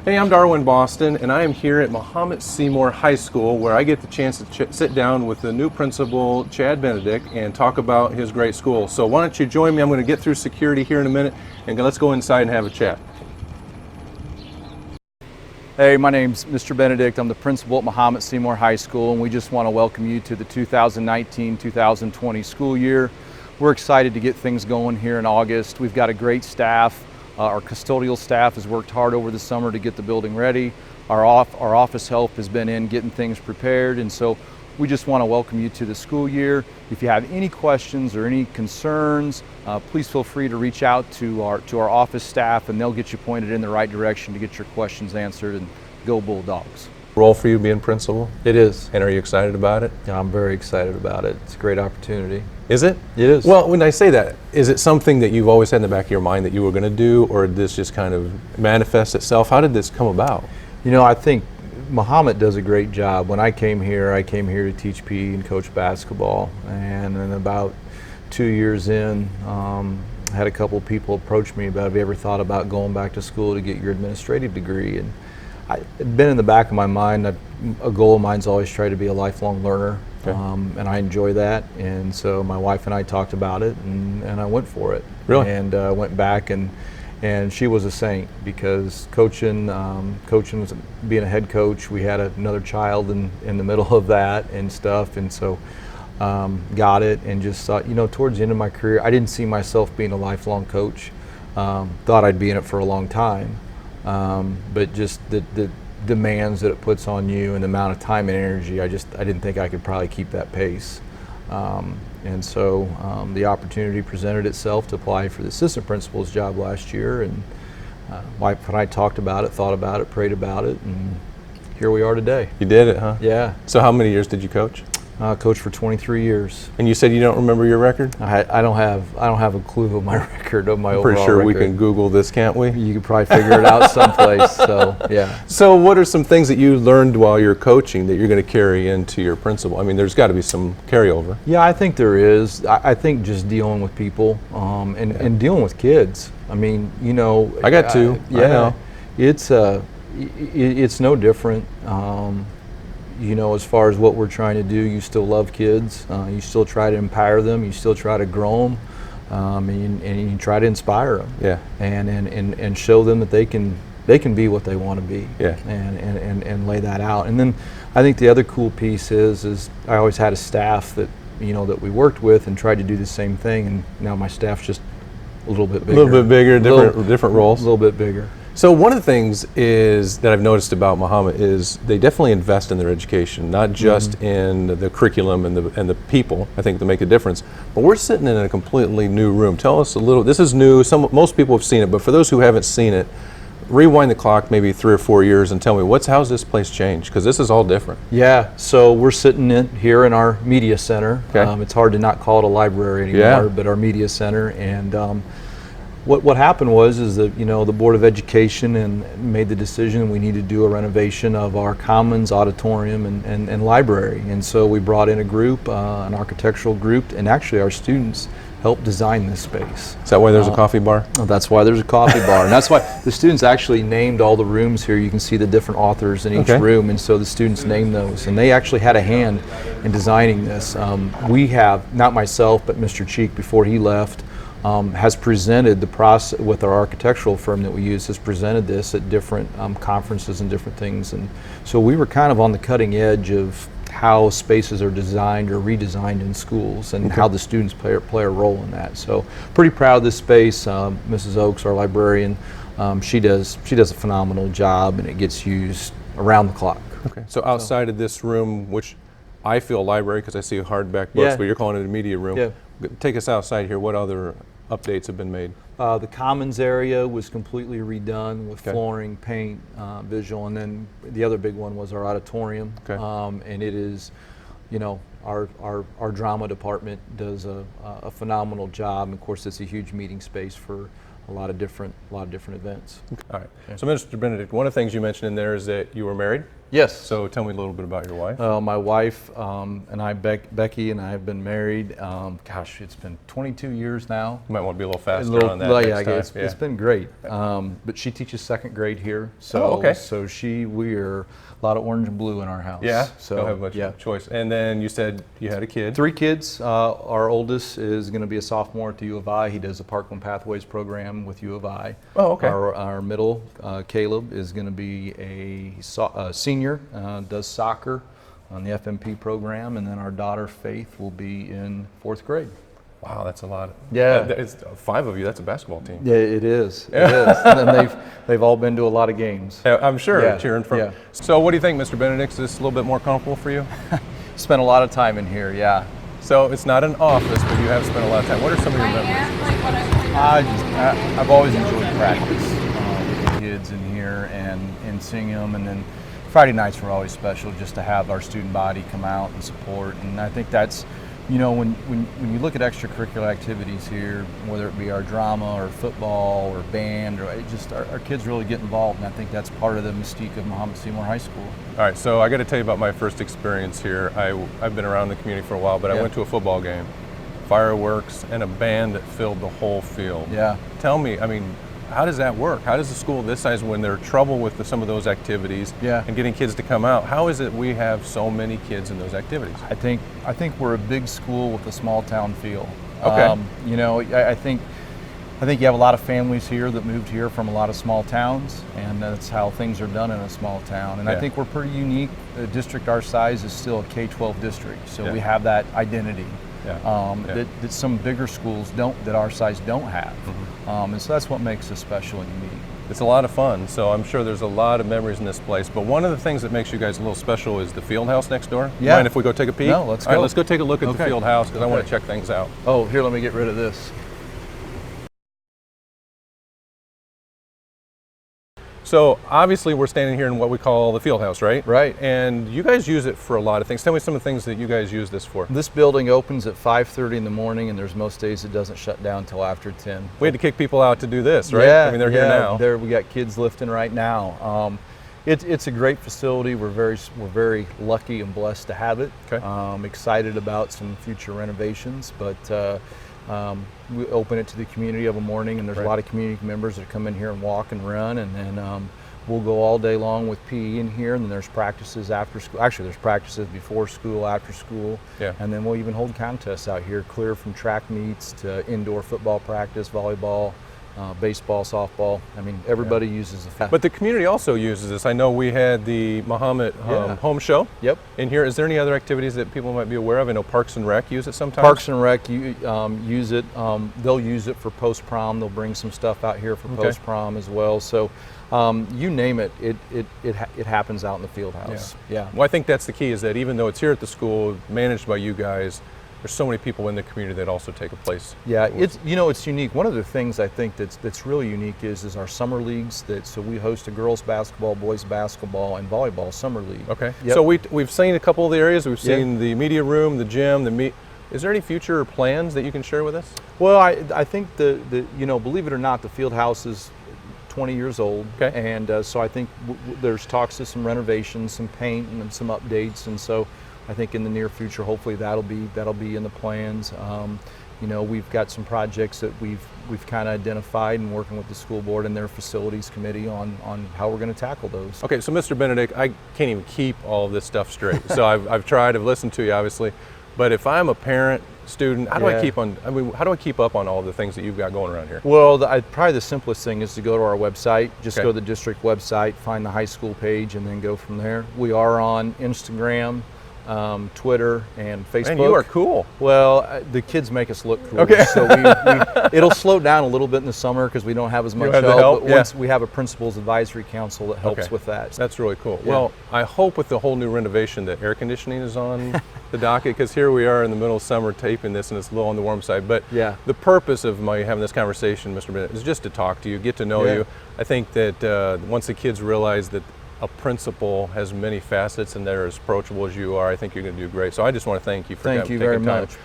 Hey, I'm Darwin Boston, and I am here at Mahomet-Seymour High School, where I get the chance to sit down with the new principal, Chad Benedict, and talk about his great school. So why don't you join me? I'm going to get through security here in a minute, and let's go inside and have a chat. Hey, my name's Mr. Benedict. I'm the principal at Mahomet-Seymour High School, and we just want to welcome you to the 2019-2020 school year. We're excited to get things going here in August. We've got a great staff. Our custodial staff has worked hard over the summer to get the building ready. Our office help has been in getting things prepared, and so we just want to welcome you to the school year. If you have any questions or any concerns, please feel free to reach out to our office staff, and they'll get you pointed in the right direction to get your questions answered. And go Bulldogs. Role for you being principal? It is. And are you excited about it? Yeah, I'm very excited about it. It's a great opportunity. Is it? It is. Well, when I say that, is it something that you've always had in the back of your mind that you were going to do, or did this just kind of manifest itself? How did this come about? You know, I think Mahomet does a great job. When I came here to teach PE and coach basketball, and then about 2 years in, I had a couple of people approach me about, have you ever thought about going back to school to get your administrative degree? And it'd been in the back of my mind. A goal of mine's always tried to be a lifelong learner, okay. And I enjoy that. And so my wife and I talked about it, and I went for it. Really? And went back, and she was a saint, because coaching was being a head coach. We had another child in the middle of that and stuff, and so got it, and just thought, you know, towards the end of my career, I didn't see myself being a lifelong coach. Thought I'd be in it for a long time. But just the demands that it puts on you and the amount of time and energy, I didn't think I could probably keep that pace. And so the opportunity presented itself to apply for the assistant principal's job last year, and wife and I talked about it, thought about it, prayed about it, and here we are today. You did it, huh? Yeah. So how many years did you coach? Coached for 23 years. And you said you don't remember your record? I don't have a clue of my record, of my overall record. Pretty sure we can Google this, can't we? You could probably figure it out someplace. So yeah. So what are some things that you learned while you're coaching that you're going to carry into your principal? I mean, there's got to be some carryover. Yeah, I think there is. I think just dealing with people and dealing with kids. I mean, you know. I got two. Yeah. I know. It's no different. You know, as far as what we're trying to do, you still love kids. You still try to empower them. You still try to grow them, and you try to inspire them. Yeah. And show them that they can be what they want to be. Yeah. And lay that out. And then I think the other cool piece is I always had a staff that, you know, that we worked with and tried to do the same thing. And now my staff's just a little bit bigger. A little bit bigger, different roles. A little bit bigger. So one of the things is that I've noticed about Mahomet is they definitely invest in their education, not just in the curriculum and the people. I think they make a difference. But we're sitting in a completely new room. Tell us a little. This is new. Most people have seen it, but for those who haven't seen it, rewind the clock maybe 3 or 4 years and tell me how's this place changed? Because this is all different. Yeah. So we're sitting here in our media center. Okay. It's hard to not call it a library anymore, but our media center. And what happened is that, you know, the Board of Education made the decision we need to do a renovation of our commons, auditorium, and library. And so we brought in a group, an architectural group, and actually our students helped design this space. Is that why there's a coffee bar? That's why there's a coffee bar. And that's why the students actually named all the rooms here. You can see the different authors in each room, and so the students named those. And they actually had a hand in designing this. We have, not myself, but Mr. Cheek, before he left, has presented the process with our architectural firm that we use, has presented this at different conferences and different things. And so we were kind of on the cutting edge of how spaces are designed or redesigned in schools, and how the students play a role in that. So pretty proud of this space. Mrs. Oakes, our librarian, she does a phenomenal job, and it gets used around the clock. Okay. So outside of this room, which I feel a library because I see hardback books, but you're calling it a media room. Yeah. Take us outside here. What other updates have been made? The commons area was completely redone with flooring, paint, visual, and then the other big one was our auditorium. Okay. And it is, you know, our drama department does a phenomenal job. And of course, it's a huge meeting space for a lot of different events. All right. Yeah. So, Mr. Benedict, one of the things you mentioned in there is that you were married. Yes. So tell me a little bit about your wife. My wife and I, Becky, and I have been married. Gosh, it's been 22 years now. You might want to be a little faster on that next time. It's been great. But she teaches second grade here. So, okay. So we're a lot of orange and blue in our house. Yeah, so don't have much choice. And then you said you had a kid. 3 kids. Our oldest is going to be a sophomore at the U of I. He does a Parkland Pathways program with U of I. Oh, okay. Our middle, Caleb, is going to be a senior, does soccer on the FMP program, and then our daughter Faith will be in 4th grade. Wow, that's a lot. Yeah, it's 5 of you. That's a basketball team. Yeah, it is. It is. And then they've all been to a lot of games. I'm sure, Yeah, cheering from. yeah. So, what do you think, Mr. Benedict? Is this a little bit more comfortable for you? Spent a lot of time in here. Yeah. So it's not an office, but you have spent a lot of time. What are some of your memories? I've always enjoyed practice with the kids in here and seeing them, and then Friday nights were always special just to have our student body come out and support. And I think that's, when you look at extracurricular activities here, whether it be our drama or football or band, or our kids really get involved, and I think that's part of the mystique of Mahomet-Seymour High School. All right, so I got to tell you about my first experience here. I've been around the community for a while, but I went to a football game, fireworks, and a band that filled the whole field. Yeah. Tell me, how does that work? How does a school this size, when they're trouble with some of those activities and getting kids to come out, how is it we have so many kids in those activities? I think we're a big school with a small town feel. Okay. I think you have a lot of families here that moved here from a lot of small towns, and that's how things are done in a small town. And I think we're pretty unique. A district our size is still a K-12 district, so we have that identity. That some bigger schools that our size don't have. And so that's what makes us special and unique. It's a lot of fun, so I'm sure there's a lot of memories in this place. But one of the things that makes you guys a little special is the field house next door. Yeah. Mind if we go take a peek? No, let's go. All right, let's go take a look at the field house because I want to check things out. Oh, here, let me get rid of this. So obviously we're standing here in what we call the field house, right? Right. And you guys use it for a lot of things. Tell me some of the things that you guys use this for. This building opens at 5:30 in the morning, and there's most days it doesn't shut down until after 10. We had to kick people out to do this, right? Yeah, they're here now. We got kids lifting right now. It's a great facility. We're very lucky and blessed to have it. Okay. Excited about some future renovations, but we open it to the community of a morning, and there's a lot of community members that come in here and walk and run, and then we'll go all day long with PE in here, and then there's practices after school. Actually, there's practices before school, after school, and then we'll even hold contests out here, clear from track meets to indoor football practice, volleyball, baseball, softball. Everybody uses the But the community also uses this. I know we had the Mahomet home show in here. Is there any other activities that people might be aware of? I know Parks and Rec use it sometimes. Parks and Rec use it. They'll use it for post-prom. They'll bring some stuff out here for post-prom as well. So you name it, it happens out in the field house. Yeah. Well, I think that's the key, is that even though it's here at the school, managed by you guys, there's so many people in the community that also take a place. Yeah, it's unique. One of the things I think that's really unique is our summer leagues. So we host a girls basketball, boys basketball, and volleyball summer league. Okay. Yep. So we've seen a couple of the areas. We've seen the media room, the gym, Is there any future plans that you can share with us? Well, I think believe it or not, the field house is 20 years old, and so I think there's talks of some renovations, some paint, and some updates, and so I think in the near future, hopefully that'll be in the plans. We've got some projects that we've kind of identified and working with the school board and their facilities committee on how we're going to tackle those. Okay, so Mr. Benedict, I can't even keep all of this stuff straight. So I've tried, I've listened to you obviously, but if I'm a parent, student, how do I keep up on all the things that you've got going around here? Well, probably the simplest thing is to go to our website. Just go to the district website, find the high school page, and then go from there. We are on Instagram, Twitter, and Facebook. Man, you are cool. Well, the kids make us look cool. Okay. So it'll slow down a little bit in the summer because we don't have as much help. But once we have a principals advisory council that helps with that. That's really cool. Yeah. Well, I hope with the whole new renovation that air conditioning is on the docket, because here we are in the middle of summer taping this and it's a little on the warm side. But the purpose of my having this conversation, Mr. Benedict, is just to talk to you, get to know you. I think that once the kids realize that a principal has many facets and they're as approachable as you are, I think you're going to do great. So I just want to thank you for taking time. Thank you very much.